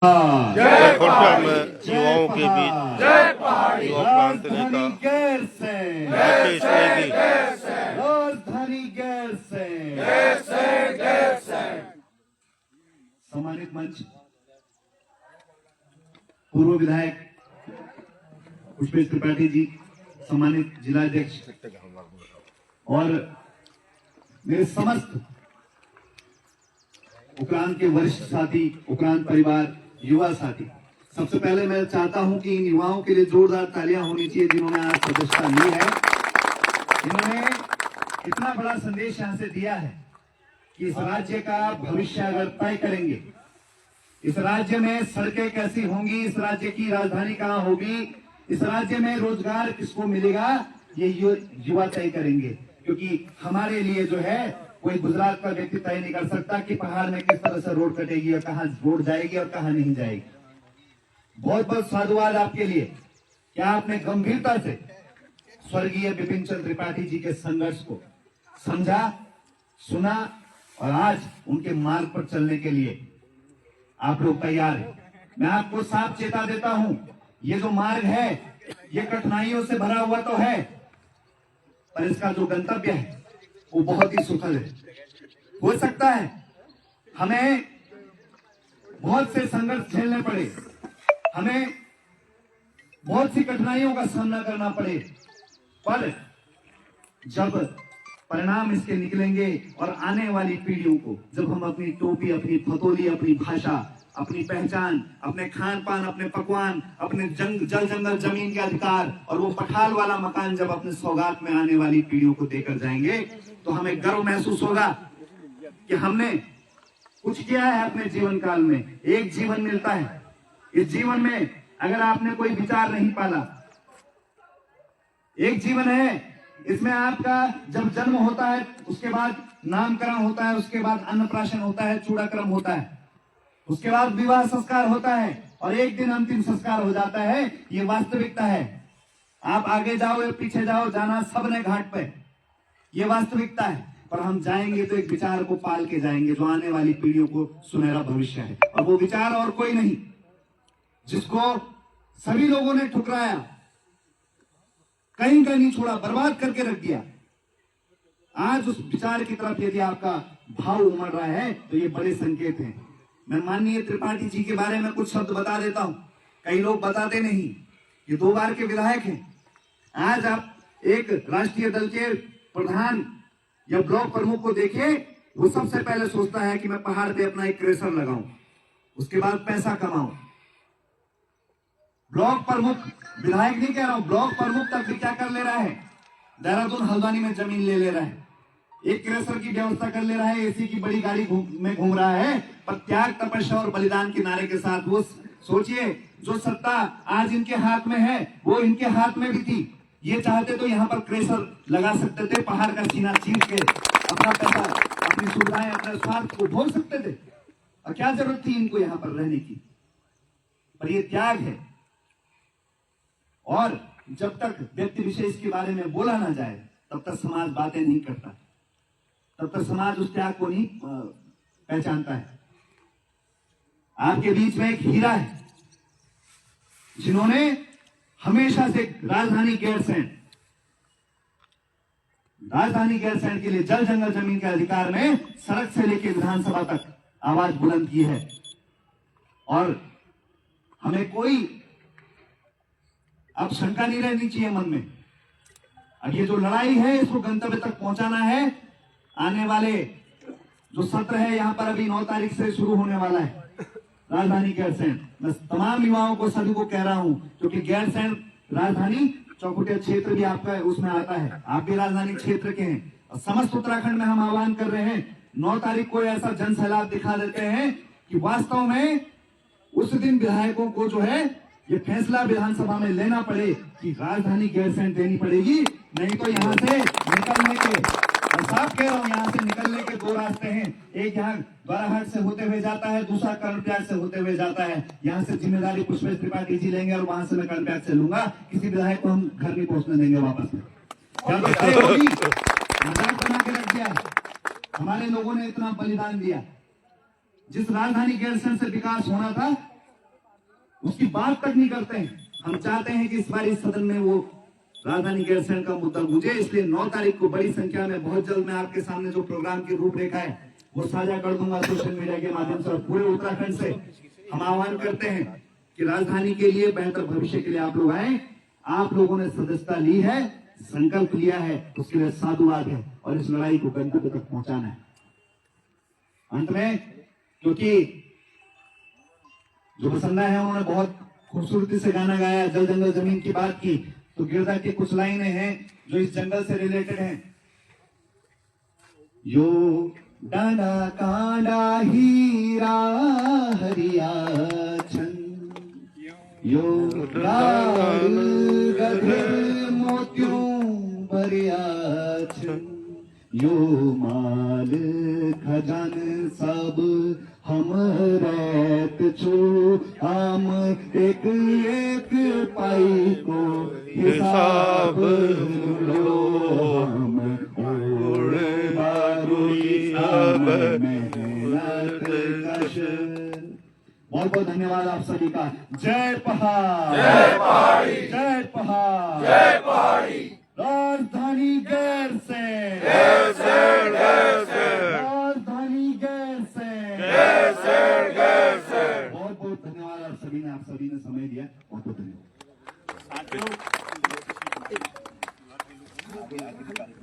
खोटा में युवाओं के बीच युवा प्रांत नेता मुकेश नेगी राजधानी गैर से सम्मानित मंच पूर्व विधायक पुष्पेश त्रिपाठी जी, सम्मानित जिलाध्यक्ष और मेरे समस्त उक्रांत के वरिष्ठ साथी, उक्रांत परिवार, युवा साथी, सबसे पहले मैं चाहता हूं कि इन युवाओं के लिए जोरदार तालियां होनी चाहिए जिन्होंने आज सदस्यता ली है। इन्होंने इतना बड़ा संदेश यहां से दिया है कि इस राज्य का भविष्य अगर तय करेंगे, इस राज्य में सड़कें कैसी होंगी, इस राज्य की राजधानी कहां होगी, इस राज्य में रोजगार किसको मिलेगा, ये युवा तय करेंगे। क्योंकि हमारे लिए जो है कोई गुजरात का व्यक्ति तय नहीं कर सकता कि पहाड़ में किस तरह से रोड कटेगी और कहां रोड जाएगी और कहां नहीं जाएगी। बहुत बहुत साधुवाद आपके लिए, क्या आपने गंभीरता से स्वर्गीय बिपिन चंद्र त्रिपाठी जी के संघर्ष को समझा, सुना और आज उनके मार्ग पर चलने के लिए आप लोग तैयार हैं। मैं आपको साफ चेता देता हूं, ये जो मार्ग है ये कठिनाइयों से भरा हुआ तो है, पर इसका जो गंतव्य है वो बहुत ही सुखद है। हो सकता है हमें बहुत से संघर्ष झेलने पड़े, हमें बहुत सी कठिनाइयों का सामना करना पड़े, पर जब परिणाम इसके निकलेंगे और आने वाली पीढ़ियों को जब हम अपनी टोपी, अपनी फतोली, अपनी भाषा, अपनी पहचान, अपने खान पान, अपने पकवान, अपने जल जंगल जमीन के अधिकार और वो पठाल वाला मकान जब अपने सौगात में आने वाली पीढ़ियों को देकर जाएंगे तो हमें गर्व महसूस होगा कि हमने कुछ किया है अपने जीवन काल में। एक जीवन मिलता है, इस जीवन में अगर आपने कोई विचार नहीं पाला, एक जीवन है, इसमें आपका जब जन्म होता है उसके बाद नामकरण होता है, उसके बाद अन्नप्राशन होता है, चूड़ाक्रम होता है, उसके बाद विवाह संस्कार होता है और एक दिन अंतिम संस्कार हो जाता है। ये वास्तविकता है। आप आगे जाओ या पीछे जाओ, जाना सबने घाट पे, ये वास्तविकता है। पर हम जाएंगे तो एक विचार को पाल के जाएंगे जो आने वाली पीढ़ियों को सुनहरा भविष्य है, और वो विचार और कोई नहीं, जिसको सभी लोगों ने ठुकराया, कहीं का नहीं छोड़ा, बर्बाद करके रख दिया। आज उस विचार की तरफ यदि आपका भाव उमड़ रहा है तो ये बड़े संकेत हैं। मैं माननीय त्रिपाठी जी के बारे में कुछ शब्द बता देता हूं, कई लोग बताते नहीं। ये 2 बार के विधायक हैं। आज आप एक राष्ट्रीय दल के प्रधान या ब्लॉक प्रमुख को देखिए, वो सबसे पहले सोचता है कि मैं पहाड़ पे अपना एक क्रेशर लगाऊं, उसके बाद पैसा कमाऊं। ब्लॉक प्रमुख, विधायक नहीं कह रहा हूं, ब्लॉक प्रमुख तक भी क्या कर ले रहा है, देहरादून हल्द्वानी में जमीन ले रहा है, एक क्रेशर की व्यवस्था कर ले रहा है, एसी की बड़ी गाड़ी में घूम रहा है, पर त्याग, तपस्या और बलिदान के नारे के साथ। वो सोचिए, जो सत्ता आज इनके हाथ में है वो इनके हाथ में भी थी। ये चाहते तो यहाँ पर क्रेशर लगा सकते थे, पहाड़ का सीना चीर के अपना पैसा, अपनी सुविधाएं, अपने स्वार्थ को भोग सकते थे, और क्या जरूरत थी इनको यहाँ पर रहने की। पर ये त्याग है, और जब तक व्यक्ति विशेष के बारे में बोला ना जाए तब तक समाज बातें नहीं करता, तब तक समाज उस त्याग को नहीं पहचानता है। आपके बीच में एक हीरा है जिन्होंने हमेशा से राजधानी गैरसैंण के लिए जल जंगल जमीन के अधिकार में सड़क से लेकर विधानसभा तक आवाज बुलंद की है, और हमें कोई अब शंका नहीं रहनी चाहिए मन में। अब ये जो लड़ाई है इसको गंतव्य तक पहुंचाना है। आने वाले जो सत्र है यहाँ पर अभी 9 तारीख से शुरू होने वाला है राजधानी गैरसैंण। मैं तमाम युवाओं को, सभी को कह रहा हूं, क्योंकि गैरसैंण राजधानी चौकुटिया क्षेत्र भी आपका उसमें आता है, आप भी राजधानी क्षेत्र के हैं, और समस्त उत्तराखंड में हम आह्वान कर रहे हैं 9 तारीख को ऐसा जन सैलाब दिखा देते हैं कि वास्तव में उस दिन विधायकों को जो है ये फैसला विधानसभा में लेना पड़े कि राजधानी गैरसैंण देनी पड़ेगी, नहीं तो यहाँ से निकलने के, और साफ कह रहा हूँ, यहाँ से निकलने के 2 रास्ते हैं। एक यहाँ द्वाराहाट से होते हुए जाता है, दूसरा कर्णप्रयाग से होते हुए जाता है। यहाँ से जिम्मेदारी पुष्पेश त्रिपाठी जी लेंगे और वहां से मैं कर्णप्रयाग से लूंगा। किसी विधायक को हम घर नहीं पहुंचने देंगे वापस में। क्या होगी, मजाक बना के रख दिया। हमारे लोगों ने इतना बलिदान दिया, जिस राजधानी गैरसैंण से विकास होना था उसकी बात तक नहीं करते हैं। हम चाहते हैं कि इस बार इस सदन में वो राजधानी गैरसैंण का मुद्दा गूंजे, इसलिए 9 तारीख को बड़ी संख्या में बहुत जल्द मैं आपके सामने जो प्रोग्राम की रूपरेखा है वो साझा कर दूंगा सोशल मीडिया के माध्यम से। और पूरे उत्तराखंड से हम आह्वान करते हैं कि राजधानी के लिए बेहतर भविष्य के लिए आप लोग आए। आप लोगों ने सदस्यता ली है, संकल्प लिया है, उसके लिए साधुवाद है और इस लड़ाई को गंतव्य तक पहुंचाना है। अंत में, क्योंकि जो प्रसन्ना है उन्होंने बहुत खूबसूरती से गाना गाया, जल जंगल जमीन की बात की, तो गिरधा की कुछ लाइनें हैं जो इस जंगल से रिलेटेड हैं। यो डाना कांडा हीरा हरिया छन, यो लाल गधर मोत्यों भरिया छन, यो माल खजान सब हम रैत छो, हम एक एक पाई को हिसाब लो, हम उड़े बारूदी हम मेहनत कश। बहुत बहुत धन्यवाद आप सभी का। जय पहाड़, जय पहाड़ी, जय पहाड़, जय पहाड़ी। राजधानी गैरसैंण, राजधानी गैरसैंण।